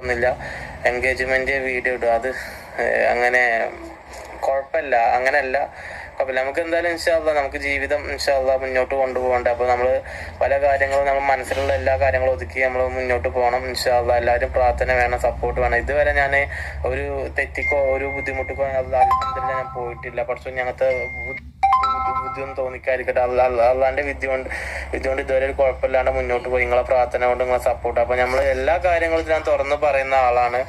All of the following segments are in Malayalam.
ഒന്നുമില്ല. എൻഗേജ്മെന്റ് വീഡിയോ ഇടുക, അത് അങ്ങനെ കുഴപ്പമില്ല, അങ്ങനെയല്ല കുഴപ്പമില്ല. നമുക്ക് എന്തായാലും ഇൻഷാല്ലാ നമുക്ക് ജീവിതം ഇൻഷാല്ലാ മുന്നോട്ട് കൊണ്ടുപോകണ്ടേ. അപ്പോൾ നമ്മൾ പല കാര്യങ്ങളും നമ്മൾ മനസ്സിലുള്ള എല്ലാ കാര്യങ്ങളും ഒതുക്കി നമ്മൾ മുന്നോട്ട് പോകണം ഇൻഷാല്ലാ. എല്ലാവരും പ്രാർത്ഥന വേണം, സപ്പോർട്ട് വേണം. ഇതുവരെ ഞാൻ ഒരു തെറ്റിക്കോ ഒരു ബുദ്ധിമുട്ടിക്കോ അൽഹംദുലില്ലാ ഞാൻ പോയിട്ടില്ല. പക്ഷേ ഞങ്ങൾത്തെ ബുദ്ധിയൊന്നും തോന്നിക്കാതിരിക്കട്ടെ. അള്ളാന്റെ വിദ്യ കൊണ്ട് ഇതുവരെ ഒരു കുഴപ്പമില്ലാണ്ട് മുന്നോട്ട് പോയി. നിങ്ങളെ പ്രാർത്ഥന കൊണ്ട് നിങ്ങളെ സപ്പോർട്ട്. അപ്പോൾ നമ്മൾ എല്ലാ കാര്യങ്ങളും ഞാൻ തുറന്ന് പറയുന്ന ആളാണ്.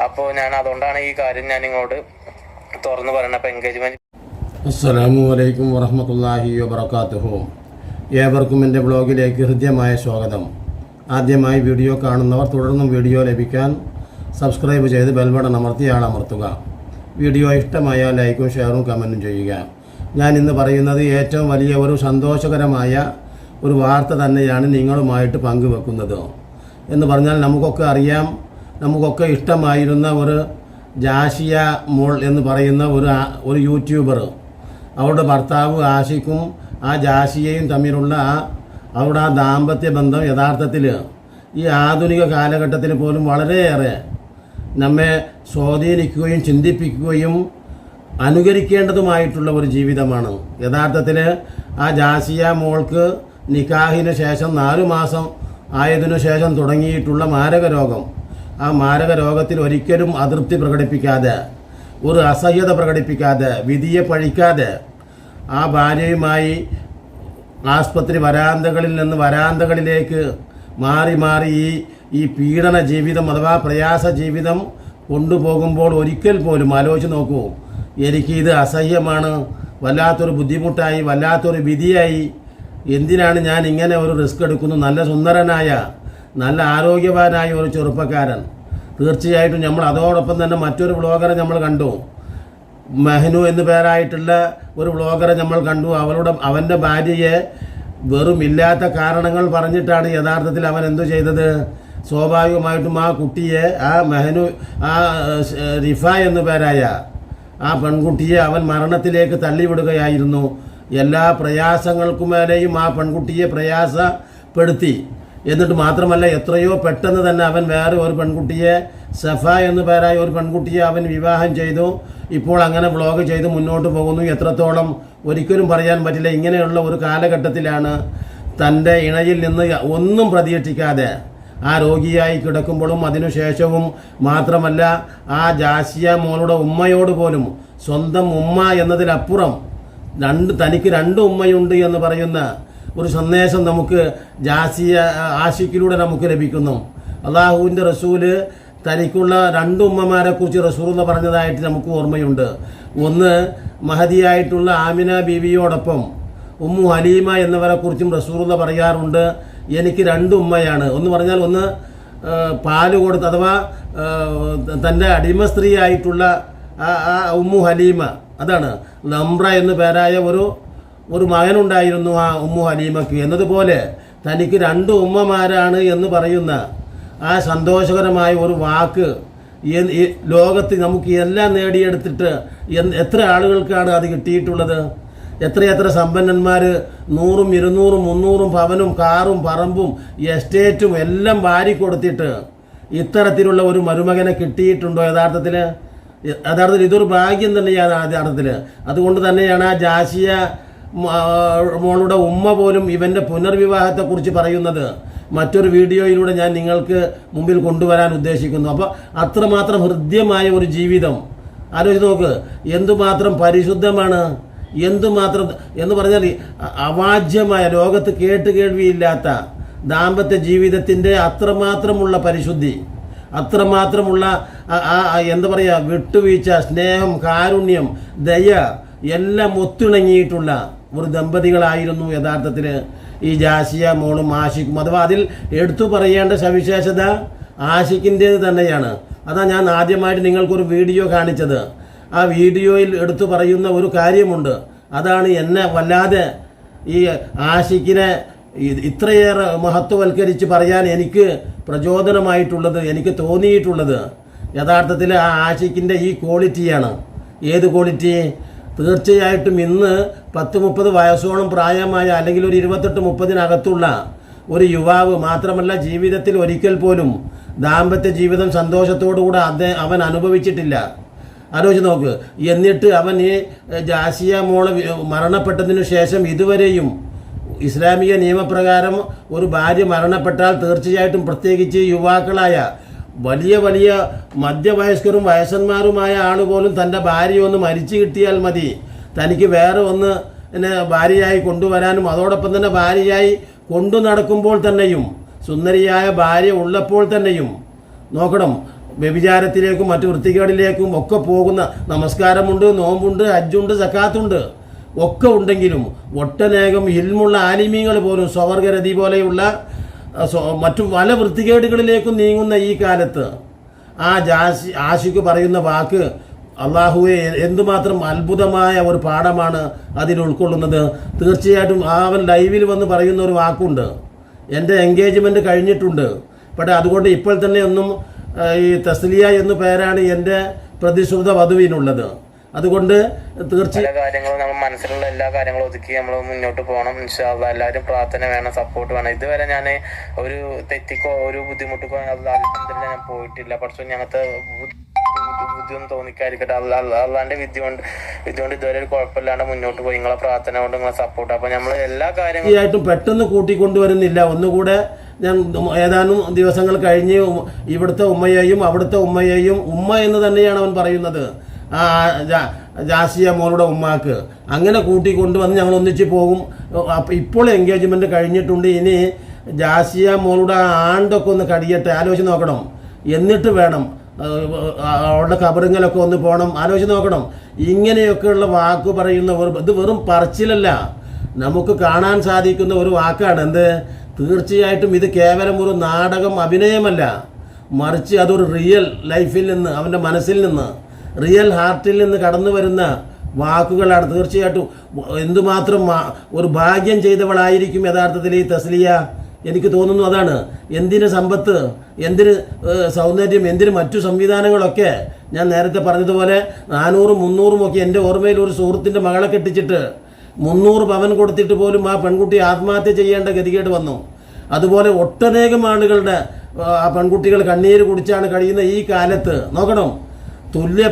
അപ്പോൾ ഞാൻ അതുകൊണ്ടാണ് ഈ കാര്യം ഞാൻ നിങ്ങളോട് തുറന്ന് പറയുന്നത്. അപ്പോൾ എൻഗേജ്മെന്റ്. അസ്സലാമു അലൈക്കും വറഹ്മത്തുള്ളാഹി വബറകാതുഹു. ഏവർക്കും എൻ്റെ ബ്ലോഗിലേക്ക് ഹൃദ്യമായ സ്വാഗതം. ആദ്യമായി വീഡിയോ കാണുന്നവർ തുടർന്നും വീഡിയോ ലഭിക്കാൻ സബ്സ്ക്രൈബ് ചെയ്ത് ബെൽ ബട്ടൺ അമർത്തി ആളമർത്തുക. വീഡിയോ ഇഷ്ടമായാൽ ലൈക്കും ഷെയറും കമൻറ്റും ചെയ്യുക. ഞാൻ ഇന്ന് പറയുന്നത് ഏറ്റവും വലിയ ഒരു സന്തോഷകരമായ ഒരു വാർത്ത തന്നെയാണ് നിങ്ങളുമായിട്ട് പങ്കുവെക്കുന്നത്. എന്ന് പറഞ്ഞാൽ നമുക്കൊക്കെ അറിയാം, നമുക്കൊക്കെ ഇഷ്ടമായിരുന്ന ഒരു ജാഷിയ മോൾ എന്ന് പറയുന്ന ഒരു യൂട്യൂബർ, അവരുടെ ഭർത്താവ് ആഷിഖും ആ ജാഷിയയും തമ്മിലുള്ള അവരുടെ ആ ദാമ്പത്യ ബന്ധം യഥാർത്ഥത്തിൽ ഈ ആധുനിക കാലഘട്ടത്തിൽ പോലും വളരെയേറെ നമ്മെ സ്വാധീനിക്കുകയും ചിന്തിപ്പിക്കുകയും അനുകരിക്കേണ്ടതുമായിട്ടുള്ള ഒരു ജീവിതമാണ്. യഥാർത്ഥത്തിൽ ആ ജാസിയ മോൾക്ക് നിക്കാഹിന് ശേഷം 4 മാസം ആയതിനു ശേഷം തുടങ്ങിയിട്ടുള്ള മാരകരോഗം, ആ മാരകരോഗത്തിൽ ഒരിക്കലും അതൃപ്തി പ്രകടിപ്പിക്കാതെ, ഒരു അസഹ്യത പ്രകടിപ്പിക്കാതെ, വിധിയെ പഴിക്കാതെ ആ ഭാര്യയുമായി ആസ്പത്രി വരാന്തകളിൽ നിന്ന് വരാന്തകളിലേക്ക് മാറി മാറി ഈ പീഡന ജീവിതം അഥവാ പ്രയാസ ജീവിതം കൊണ്ടുപോകുമ്പോൾ ഒരിക്കൽ പോലും ആലോചിച്ച് നോക്കൂ, എനിക്കിത് അസഹ്യമാണ്, വല്ലാത്തൊരു ബുദ്ധിമുട്ടായി, വല്ലാത്തൊരു വിധിയായി, എന്തിനാണ് ഞാൻ ഇങ്ങനെ ഒരു റിസ്ക് എടുക്കുന്നു. നല്ല സുന്ദരനായ നല്ല ആരോഗ്യവാനായ ഒരു ചെറുപ്പക്കാരൻ. തീർച്ചയായിട്ടും നമ്മൾ അതോടൊപ്പം തന്നെ മറ്റൊരു വ്ളോഗറെ നമ്മൾ കണ്ടു, മെഹനു എന്നു പേരായിട്ടുള്ള ഒരു വ്ളോഗറെ നമ്മൾ കണ്ടു. അവൻ്റെ ഭാര്യയെ വെറും ഇല്ലാത്ത കാരണങ്ങൾ പറഞ്ഞിട്ടാണ് യഥാർത്ഥത്തിൽ അവൻ എന്തു ചെയ്തത്. സ്വാഭാവികമായിട്ടും ആ കുട്ടിയെ, ആ മെഹനു, ആ റിഫ എന്നു പേരായ ആ പെൺകുട്ടിയെ അവൻ മരണത്തിലേക്ക് തള്ളിവിടുകയായിരുന്നു. എല്ലാ പ്രയാസങ്ങൾക്കുമേലെയും ആ പെൺകുട്ടിയെ പ്രയാസപ്പെടുത്തി. എന്നിട്ട് മാത്രമല്ല, എത്രയോ പെട്ടെന്ന് തന്നെ അവൻ വേറെ ഒരു പെൺകുട്ടിയെ, സഫ എന്നു പേരായ ഒരു പെൺകുട്ടിയെ അവൻ വിവാഹം ചെയ്തു. ഇപ്പോൾ അങ്ങനെ വ്ളോഗ് ചെയ്ത് മുന്നോട്ട് പോകുന്നു. എത്രത്തോളം ഒരിക്കലും പറയാൻ പറ്റില്ല. ഇങ്ങനെയുള്ള ഒരു കാലഘട്ടത്തിലാണ് തൻ്റെ ഇണയിൽ നിന്ന് ഒന്നും പ്രതീക്ഷിക്കാതെ ആ രോഗിയായി കിടക്കുമ്പോഴും അതിനുശേഷവും മാത്രമല്ല ആ ജാസിയ മോളുടെ ഉമ്മയോട് പോലും സ്വന്തം ഉമ്മ എന്നതിലപ്പുറം തനിക്ക് 2 ഉമ്മയുണ്ട് എന്ന് പറയുന്ന ഒരു സന്ദേശം നമുക്ക് ജാസിയ ആഷിഖിലൂടെ നമുക്ക് ലഭിക്കുന്നു. അള്ളാഹുവിൻ്റെ റസൂല് തനിക്കുള്ള 2 ഉമ്മമാരെ കുറിച്ച് റസൂൽ പറഞ്ഞതായിട്ട് നമുക്ക് ഓർമ്മയുണ്ട്. ഒന്ന് മഹദിയായിട്ടുള്ള ആമിന ബീവിയോടൊപ്പം ഉമ്മു ഹലീമ എന്നിവരെ കുറിച്ചും റസൂൽ പറയാറുണ്ട്, എനിക്ക് 2 ഉമ്മയാണ്. ഒന്ന് പറഞ്ഞാൽ ഒന്ന് പാല് കൊടുത്ത് അഥവാ തൻ്റെ അടിമ സ്ത്രീ ആയിട്ടുള്ള ആ ഉമ്മു ഹലീമ, അതാണ് നമ്ര എന്നു പേരായ ഒരു മകനുണ്ടായിരുന്നു ആ ഉമ്മു ഹലീമയ്ക്ക്. എന്നതുപോലെ തനിക്ക് 2 ഉമ്മമാരാണ് എന്ന് പറയുന്ന ആ സന്തോഷകരമായ ഒരു വാക്ക് ഈ ലോകത്ത് നമുക്ക് എല്ലാം നേടിയെടുത്തിട്ട് എത്ര ആളുകൾക്കാണ് അത് കിട്ടിയിട്ടുള്ളത്. എത്രയെത്ര സമ്പന്നന്മാർ 100, 200, 300 ഭവനും കാറും പറമ്പും എസ്റ്റേറ്റും എല്ലാം വാരിക്കൊടുത്തിട്ട് ഇത്തരത്തിലുള്ള ഒരു മരുമകനെ കിട്ടിയിട്ടുണ്ടോ? യഥാർത്ഥത്തിൽ ഇതൊരു ഭാഗ്യം തന്നെയാണ് യഥാർത്ഥത്തിൽ. അതുകൊണ്ട് തന്നെയാണ് ആ ജാസിയ മോളുടെ ഉമ്മ പോലും ഇവൻ്റെ പുനർവിവാഹത്തെക്കുറിച്ച് പറയുന്നത് മറ്റൊരു വീഡിയോയിലൂടെ ഞാൻ നിങ്ങൾക്ക് മുമ്പിൽ കൊണ്ടുവരാൻ ഉദ്ദേശിക്കുന്നു. അപ്പോൾ അത്രമാത്രം ഹൃദ്യമായ ഒരു ജീവിതം ആലോചിച്ച് നോക്ക്, എന്തുമാത്രം പരിശുദ്ധമാണ്, എന്തുമാത്രം എന്ന് പറഞ്ഞാൽ അവാജ്യമായ, ലോകത്ത് കേട്ടുകേൾവിയില്ലാത്ത ദാമ്പത്യ ജീവിതത്തിൻ്റെ അത്രമാത്രമുള്ള പരിശുദ്ധി, അത്രമാത്രമുള്ള എന്താ പറയുക, വിട്ടുവീഴ്ച, സ്നേഹം, കാരുണ്യം, ദയ എല്ലാം ഒത്തിണങ്ങിയിട്ടുള്ള ഒരു ദമ്പതികളായിരുന്നു യഥാർത്ഥത്തിൽ ഈ ജാസിയ മോളും ആഷിഖും. അഥവാ അതിൽ എടുത്തു പറയേണ്ട സവിശേഷത ആഷിഖിൻ്റേത് തന്നെയാണ്. അതാ ഞാൻ ആദ്യമായിട്ട് നിങ്ങൾക്കൊരു വീഡിയോ കാണിച്ചത്. ആ വീഡിയോയിൽ എടുത്തു പറയുന്ന ഒരു കാര്യമുണ്ട്, അതാണ് എന്നെ വല്ലാതെ ഈ ആഷിഖിനെ ഇത്രയേറെ മഹത്വവൽക്കരിച്ച് പറയാൻ എനിക്ക് പ്രചോദനമായിട്ടുള്ളത്, എനിക്ക് തോന്നിയിട്ടുള്ളത് യഥാർത്ഥത്തിൽ ആ ആഷിഖിൻ്റെ ഈ ക്വാളിറ്റിയാണ്. ഏത് ക്വാളിറ്റി? തീർച്ചയായിട്ടും ഇന്ന് 10-30 വയസ്സോളം പ്രായമായ അല്ലെങ്കിൽ ഒരു 28-30 ഒരു യുവാവ് മാത്രമല്ല ജീവിതത്തിൽ ഒരിക്കൽ പോലും ദാമ്പത്യ ജീവിതം സന്തോഷത്തോടുകൂടെ അവൻ അനുഭവിച്ചിട്ടില്ല. ആലോചിച്ച് നോക്ക്. എന്നിട്ട് അവൻ ഈ ജാസിയ മോള് മരണപ്പെട്ടതിനു ശേഷം ഇതുവരെയും ഇസ്ലാമിക നിയമപ്രകാരം ഒരു ഭാര്യ മരണപ്പെട്ടാൽ തീർച്ചയായിട്ടും പ്രത്യേകിച്ച് യുവാക്കളായ വലിയ വലിയ മധ്യവയസ്കരും വയസ്സന്മാരുമായ ആൾ പോലും തൻ്റെ ഭാര്യ ഒന്ന് മരിച്ചു കിട്ടിയാൽ മതി തനിക്ക് വേറെ ഒന്ന് ഭാര്യയായി കൊണ്ടുവരാനും അതോടൊപ്പം തന്നെ ഭാര്യയായി കൊണ്ടു നടക്കുമ്പോൾ തന്നെയും സുന്ദരിയായ ഭാര്യ ഉള്ളപ്പോൾ തന്നെയും നോക്കണം, വ്യഭിചാരത്തിലേക്കും മറ്റു വൃത്തികേടിലേക്കും ഒക്കെ പോകുന്ന, നമസ്കാരമുണ്ട്, നോമ്പുണ്ട്, ഹജ്ജുണ്ട്, സക്കാത്തുണ്ട് ഒക്കെ ഉണ്ടെങ്കിലും ഒട്ടനേകം ഇൽമുള്ള ആലിമീങ്ങൾ പോലും സ്വവർഗരതി പോലെയുള്ള മറ്റു പല വൃത്തികേടുകളിലേക്കും നീങ്ങുന്ന ഈ കാലത്ത് ആശിക്ക് പറയുന്ന വാക്ക് അള്ളാഹുവെ എന്തുമാത്രം അത്ഭുതമായ ഒരു പാഠമാണ് അതിൽ ഉൾക്കൊള്ളുന്നത്. തീർച്ചയായിട്ടും അവൻ ലൈവിൽ വന്ന് പറയുന്ന ഒരു വാക്കുണ്ട്, എൻ്റെ എൻഗേജ്മെൻറ്റ് കഴിഞ്ഞിട്ടുണ്ട്, പക്ഷേ അതുകൊണ്ട് ഇപ്പോൾ തന്നെ ഒന്നും ഈ തസ്ലിയ എന്നു പേരാണ് എൻ്റെ പ്രതിശ്രുത വധുവിനുള്ളത്. അതുകൊണ്ട് തീർച്ചയായും കാര്യങ്ങളും നമ്മൾ മനസ്സിലുള്ള എല്ലാ കാര്യങ്ങളും ഒതുക്കി നമ്മൾ മുന്നോട്ട് പോകണം. ഇൻഷാ അല്ലാഹ് എല്ലാവരും പ്രാർത്ഥന വേണം, സപ്പോർട്ട് വേണം. ഇതുവരെ ഞാൻ ഒരു തെറ്റിക്കോ ഒരു ബുദ്ധിമുട്ടിക്കോ അൽഹംദുലില്ലാഹ് ഞാൻ പോയിട്ടില്ല. പക്ഷേ ഞങ്ങൾക്ക് ബുദ്ധിയൊന്നും തോന്നിക്കാതിരിക്കട്ടെ. അള്ളാന്റെ വിദ്യ കൊണ്ട് ഇതുവരെ ഒരു കുഴപ്പമില്ലാണ്ട് മുന്നോട്ട് പോയി. നിങ്ങളെ പ്രാർത്ഥന കൊണ്ട് നിങ്ങളെ സപ്പോർട്ട്. അപ്പൊ നമ്മൾ എല്ലാ കാര്യങ്ങളും പെട്ടെന്ന് കൂട്ടിക്കൊണ്ടുവരുന്നില്ല. ഒന്നുകൂടെ ഞാൻ ഏതാനും ദിവസങ്ങൾ കഴിഞ്ഞ് ഇവിടുത്തെ ഉമ്മയെയും അവിടുത്തെ ഉമ്മയെയും ഉമ്മ എന്ന് തന്നെയാണ് അവൻ പറയുന്നത്, ജാസിയ മോളുടെ ഉമ്മാക്ക് അങ്ങനെ കൂട്ടിക്കൊണ്ടുവന്ന് ഞങ്ങൾ ഒന്നിച്ച് പോകും. ഇപ്പോൾ എൻഗേജ്മെന്റ് കഴിഞ്ഞിട്ടുണ്ട്. ഇനി ജാസിയ മോളുടെ ആണ്ടൊക്കെ ഒന്ന് കടിയട്ടെ, ആലോചിച്ച് നോക്കണം. എന്നിട്ട് വേണം അവളുടെ കബറിങ്ങലൊക്കെ ഒന്ന് പോകണം, ആലോചിച്ച് നോക്കണം. ഇങ്ങനെയൊക്കെയുള്ള വാക്ക് പറയുന്ന ഇത് വെറും പറച്ചിലല്ല, നമുക്ക് കാണാൻ സാധിക്കുന്ന ഒരു വാക്കാണ്. എന്ത്? തീർച്ചയായിട്ടും ഇത് കേവലം ഒരു നാടകം, അഭിനയമല്ല, മറിച്ച് അതൊരു റിയൽ ലൈഫിൽ നിന്ന്, അവൻ്റെ മനസ്സിൽ നിന്ന്, റിയൽ ഹാർട്ടിൽ നിന്ന് കടന്നു വരുന്ന വാക്കുകളാണ്. തീർച്ചയായിട്ടും എന്തുമാത്രം ഒരു ഭാഗ്യം ചെയ്തവളായിരിക്കും യഥാർത്ഥത്തിൽ ഈ തസ്ലിയ. എനിക്ക് തോന്നുന്നു അതാണ്. എന്തിന് സമ്പത്ത്, എന്തിന് സൗന്ദര്യം, എന്തിന് മറ്റു സംവിധാനങ്ങളൊക്കെ. ഞാൻ നേരത്തെ പറഞ്ഞതുപോലെ 400-300 ഒക്കെ എൻ്റെ ഓർമ്മയിൽ ഒരു സുഹൃത്തിൻ്റെ മകളെ കെട്ടിച്ചിട്ട് 300 പവൻ കൊടുത്തിട്ട് പോലും ആ പെൺകുട്ടി ആത്മഹത്യ ചെയ്യേണ്ട ഗതികേട് വന്നു. അതുപോലെ ഒട്ടനേകം ആളുകളുടെ ആ പെൺകുട്ടികൾ കണ്ണീര് കുടിച്ചാണ് കഴിയുന്ന ഈ കാലത്ത് നോക്കണം. തുല്യ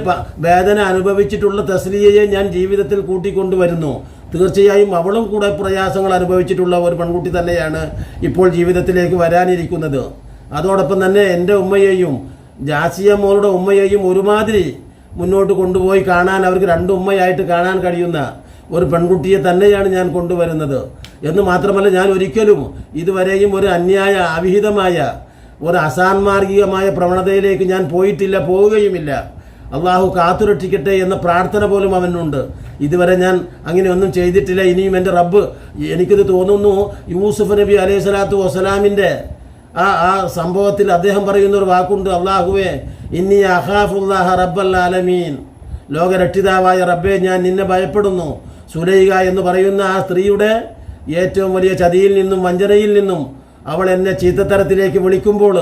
വേദന അനുഭവിച്ചിട്ടുള്ള തസ്ലിയയെ ഞാൻ ജീവിതത്തിൽ കൂട്ടിക്കൊണ്ടുവരുന്നു. തീർച്ചയായും അവളും കൂടെ പ്രയാസങ്ങൾ അനുഭവിച്ചിട്ടുള്ള ഒരു പെൺകുട്ടി തന്നെയാണ് ഇപ്പോൾ ജീവിതത്തിലേക്ക് വരാനിരിക്കുന്നത്. അതോടൊപ്പം തന്നെ എൻ്റെ ഉമ്മയെയും ജാസിയ മോളുടെ ഉമ്മയെയും ഒരുമാതിരി മുന്നോട്ട് കൊണ്ടുപോയി കാണാൻ, അവർക്ക് 2 ഉമ്മയായിട്ട് കാണാൻ കഴിയുന്ന ഒരു പെൺകുട്ടിയെ തന്നെയാണ് ഞാൻ കൊണ്ടുവരുന്നത്. എന്ന് മാത്രമല്ല, ഞാൻ ഒരിക്കലും ഇതുവരെയും ഒരു അന്യായ, അവിഹിതമായ, ഒരു അസാൻമാർഗികമായ പ്രവണതയിലേക്ക് ഞാൻ പോയിട്ടില്ല, പോവുകയുമില്ല. അള്ളാഹു കാത്തുരക്ഷിക്കട്ടെ എന്ന പ്രാർത്ഥന പോലും അവനുണ്ട്. ഇതുവരെ ഞാൻ അങ്ങനെയൊന്നും ചെയ്തിട്ടില്ല. ഇനിയും എൻ്റെ റബ്ബ്, എനിക്കിത് തോന്നുന്നു, യൂസുഫ് നബി അലൈഹി സ്വലാത്തു വസ്സലാമിൻ്റെ ആ സംഭവത്തിൽ അദ്ദേഹം പറയുന്ന ഒരു വാക്കുണ്ട്, അള്ളാഹുവേ ഇന്നി അഖാഫുല്ലാഹ റബ്ബൽ ആലമീൻ, ലോകരക്ഷിതാവായ റബ്ബെ ഞാൻ നിന്നെ ഭയപ്പെടുന്നു. സുലൈഖ എന്ന് പറയുന്ന ആ സ്ത്രീയുടെ ഏറ്റവും വലിയ ചതിയിൽ നിന്നും വഞ്ചനയിൽ നിന്നും അവൾ എന്നെ ചീത്തത്തരത്തിലേക്ക് വിളിക്കുമ്പോൾ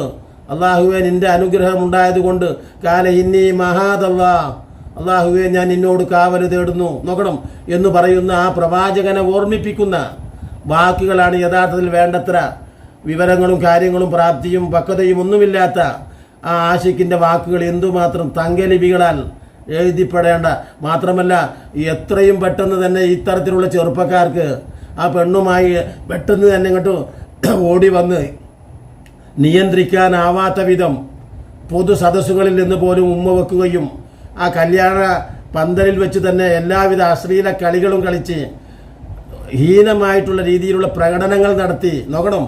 അള്ളാഹുവെ നിന്റെ അനുഗ്രഹം ഉണ്ടായതുകൊണ്ട് കാല ഇന്നി മഹാദല്ലാ, അള്ളാഹുവെ ഞാൻ നിന്നോട് കാവൽ തേടുന്നു നോക്കണം എന്ന് പറയുന്ന ആ പ്രവാചകനെ ഓർമ്മിപ്പിക്കുന്ന വാക്കുകളാണ് യഥാർത്ഥത്തിൽ വേണ്ടത്ര വിവരങ്ങളും കാര്യങ്ങളും പ്രാപ്തിയും പക്വതയും ഒന്നുമില്ലാത്ത ആ ആശിക്കിൻ്റെ വാക്കുകൾ എന്തുമാത്രം തങ്കലിപികളാൽ എഴുതിപ്പെടേണ്ട. മാത്രമല്ല എത്രയും പെട്ടെന്ന് തന്നെ ഇത്തരത്തിലുള്ള ചെറുപ്പക്കാർക്ക് ആ പെണ്ണുമായി പെട്ടെന്ന് തന്നെ ഇങ്ങോട്ട് ഓടി വന്ന് നിയന്ത്രിക്കാനാവാത്ത വിധം പൊതു സദസ്സുകളിൽ നിന്ന് പോലും ഉമ്മ വെക്കുകയും ആ കല്യാണ പന്തലിൽ വെച്ച് തന്നെ എല്ലാവിധ അശ്ലീല കളികളും കളിച്ച് ഹീനമായിട്ടുള്ള രീതിയിലുള്ള പ്രകടനങ്ങൾ നടത്തി നോക്കണം.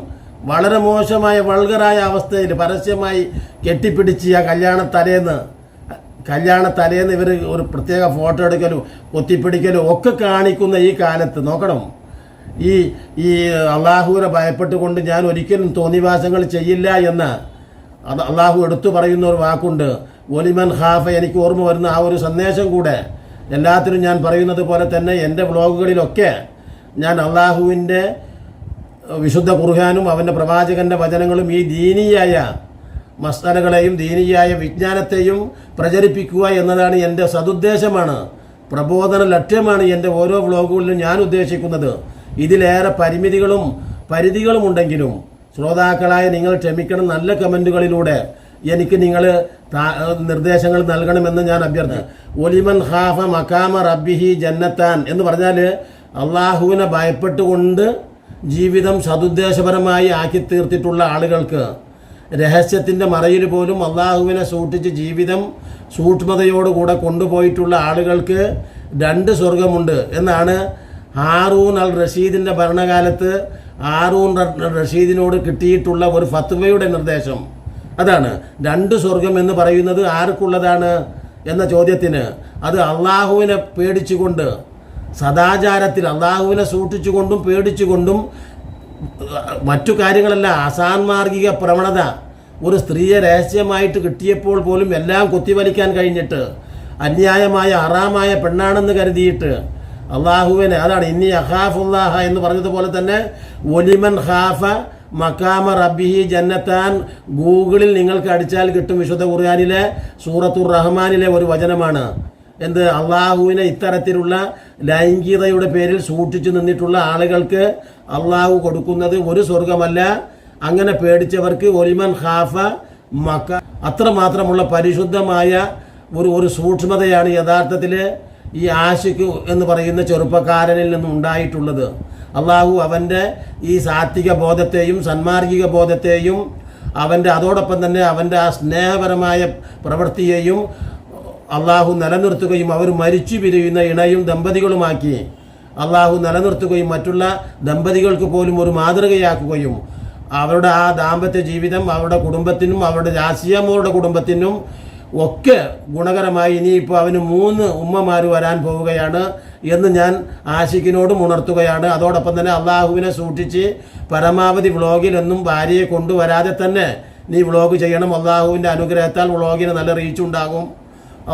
വളരെ മോശമായ വൾഗറായ അവസ്ഥയിൽ പരസ്യമായി കെട്ടിപ്പിടിച്ച് ആ കല്യാണ തലേന്ന് ഇവർ ഒരു പ്രത്യേക ഫോട്ടോ എടുക്കലും കൊത്തിപ്പിടിക്കലും ഒക്കെ കാണിക്കുന്ന ഈ കാലത്ത് നോക്കണം. ഈ അള്ളാഹുവിനെ ഭയപ്പെട്ടുകൊണ്ട് ഞാൻ ഒരിക്കലും തോന്നിവാസങ്ങൾ ചെയ്യില്ല എന്ന് അള്ളാഹു എടുത്തു പറയുന്ന ഒരു വാക്കുണ്ട്, ഒലിമൻ ഖാഫ. എനിക്ക് ഓർമ്മ വരുന്ന ആ ഒരു സന്ദേശം കൂടെ എല്ലാത്തിനും ഞാൻ പറയുന്നത് പോലെ തന്നെ എൻ്റെ വ്ളോഗുകളിലൊക്കെ ഞാൻ അള്ളാഹുവിൻ്റെ വിശുദ്ധ ഖുർആനും അവൻ്റെ പ്രവാചകൻ്റെ വചനങ്ങളും ഈ ദീനീയായ മസ്തലകളെയും ദീനീയായ വിജ്ഞാനത്തെയും പ്രചരിപ്പിക്കുക എന്നതാണ് എൻ്റെ സതുദ്ദേശമാണ്, പ്രബോധന ലക്ഷ്യമാണ് എൻ്റെ ഓരോ വ്ളോഗുകളിലും ഞാൻ ഉദ്ദേശിക്കുന്നത്. ഇതിലേറെ പരിമിതികളും പരിധികളും ഉണ്ടെങ്കിലും ശ്രോതാക്കളായ നിങ്ങൾ ക്ഷമിക്കണം. നല്ല കമൻറ്റുകളിലൂടെ എനിക്ക് നിങ്ങൾ നിർദ്ദേശങ്ങൾ നൽകണമെന്ന് ഞാൻ അഭ്യർത്ഥിക്കുന്നു. ഒലിമൻ ഖാഫ മഖാമ റബ്ബിഹി ജന്നത്താൻ എന്ന് പറഞ്ഞാൽ അള്ളാഹുവിനെ ഭയപ്പെട്ടുകൊണ്ട് ജീവിതം സതുദ്ദേശപരമായി ആക്കി തീർത്തിട്ടുള്ള ആളുകൾക്ക്, രഹസ്യത്തിൻ്റെ മറയിൽ പോലും അള്ളാഹുവിനെ സൂക്ഷിച്ച് ജീവിതം സൂക്ഷ്മതയോടുകൂടെ കൊണ്ടുപോയിട്ടുള്ള ആളുകൾക്ക് 2 സ്വർഗമുണ്ട് എന്നാണ് ഹാറൂൻ അൽ റഷീദിൻ്റെ ഭരണകാലത്ത് ഹാറൂൻ റഷീദിനോട് കിട്ടിയിട്ടുള്ള ഒരു ഫത്വയുടെ നിർദ്ദേശം. അതാണ് 2 സ്വർഗം എന്ന് പറയുന്നത് ആർക്കുള്ളതാണ് എന്ന ചോദ്യത്തിന് അത് അള്ളാഹുവിനെ പേടിച്ചുകൊണ്ട് സദാചാരത്തിൽ അള്ളാഹുവിനെ സൂക്ഷിച്ചുകൊണ്ടും പേടിച്ചുകൊണ്ടും മറ്റു കാര്യങ്ങളല്ല, അസാൻമാർഗിക പ്രവണത ഒരു സ്ത്രീയെ രഹസ്യമായിട്ട് കിട്ടിയപ്പോൾ പോലും എല്ലാം കുത്തിവലിക്കാൻ കഴിഞ്ഞിട്ട് അന്യായമായ ഹറാമായ പെണ്ണാണെന്ന് കരുതിയിട്ട് അള്ളാഹുവിനെ, അതാണ് ഇന്നി അഖാഫുല്ലാഹ എന്ന് പറഞ്ഞതുപോലെ തന്നെ ഒലിമൻ ഖാഫ മഖാമ റബ്ബിഹി ജന്നത്താൻ ഗൂഗിളിൽ നിങ്ങൾക്ക് അടിച്ചാൽ കിട്ടും. വിശുദ്ധ ഖുർആനിലെ സൂറത്തുർ റഹ്മാനിലെ ഒരു വചനമാണ്. എന്ത്? അള്ളാഹുവിനെ ഇത്തരത്തിലുള്ള ലൈംഗികതയുടെ പേരിൽ സൂക്ഷിച്ചു നിന്നിട്ടുള്ള ആളുകൾക്ക് അള്ളാഹു കൊടുക്കുന്നത് ഒരു സ്വർഗമല്ല, അങ്ങനെ പേടിച്ചവർക്ക് ഒലിമൻ ഖാഫ മക്ക. അത്രമാത്രമുള്ള പരിശുദ്ധമായ ഒരു സൂക്ഷ്മതയാണ് യഥാർത്ഥത്തിൽ ഈ ആശിഖ് എന്ന് പറയുന്ന ചെറുപ്പക്കാരനിൽ നിന്നും ഉണ്ടായിട്ടുള്ളത്. അള്ളാഹു അവൻ്റെ ഈ സാത്വിക ബോധത്തെയും സന്മാർഗിക ബോധത്തെയും അതോടൊപ്പം തന്നെ അവൻ്റെ ആ സ്നേഹപരമായ പ്രവൃത്തിയെയും അള്ളാഹു നിലനിർത്തുകയും അവർ മരിച്ചു പിരിയുന്ന ഇണയും ദമ്പതികളുമാക്കി അള്ളാഹു നിലനിർത്തുകയും മറ്റുള്ള ദമ്പതികൾക്ക് പോലും ഒരു മാതൃകയാക്കുകയും അവരുടെ ആ ദാമ്പത്യ ജീവിതം അവരുടെ കുടുംബത്തിനും അവരുടെ ജാസിയാമ്മയുടെ കുടുംബത്തിനും ഒക്കെ ഗുണകരമായി ഇനിയിപ്പോൾ അവന് 3 ഉമ്മമാർ വരാൻ പോവുകയാണ് എന്ന് ഞാൻ ആശിക്കിനോടും ഉണർത്തുകയാണ്. അതോടൊപ്പം തന്നെ അള്ളാഹുവിനെ സൂക്ഷിച്ച് പരമാവധി വ്ളോഗിലൊന്നും ഭാര്യയെ കൊണ്ടുവരാതെ തന്നെ നീ വ്ളോഗ് ചെയ്യണം. അള്ളാഹുവിൻ്റെ അനുഗ്രഹത്താൽ വ്ളോഗിന് നല്ല റീച്ചുണ്ടാകും.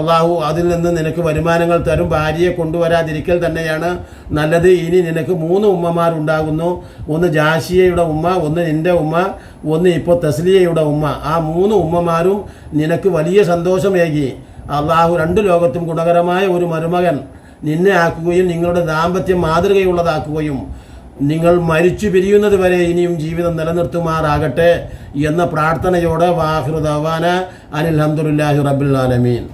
അള്ളാഹു അതിൽ നിന്ന് നിനക്ക് വരുമാനങ്ങൾ തരും. ഭാര്യയെ കൊണ്ടുവരാതിരിക്കൽ തന്നെയാണ് നല്ലത്. ഇനി നിനക്ക് 3 ഉമ്മമാരുണ്ടാകുന്നു. ഒന്ന് ജാഷിയയുടെ ഉമ്മ, ഒന്ന് നിൻ്റെ ഉമ്മ, ഒന്ന് ഇപ്പോൾ തസ്ലിയയുടെ ഉമ്മ. ആ 3 ഉമ്മമാരും നിനക്ക് വലിയ സന്തോഷമേകി അള്ളാഹു 2 ലോകത്തും ഗുണകരമായ ഒരു മരുമകൻ നിന്നെ ആക്കുകയും നിങ്ങളുടെ ദാമ്പത്യം മാതൃകയുള്ളതാക്കുകയും നിങ്ങൾ മരിച്ചു പിരിയുന്നത് വരെ ഇനിയും ജീവിതം നിലനിർത്തുമാറാകട്ടെ എന്ന പ്രാർത്ഥനയോടെ വാഹിറു ദഅവാന അനിൽ ഹംദുലില്ലാഹി റബ്ബിൽ ആലമീൻ.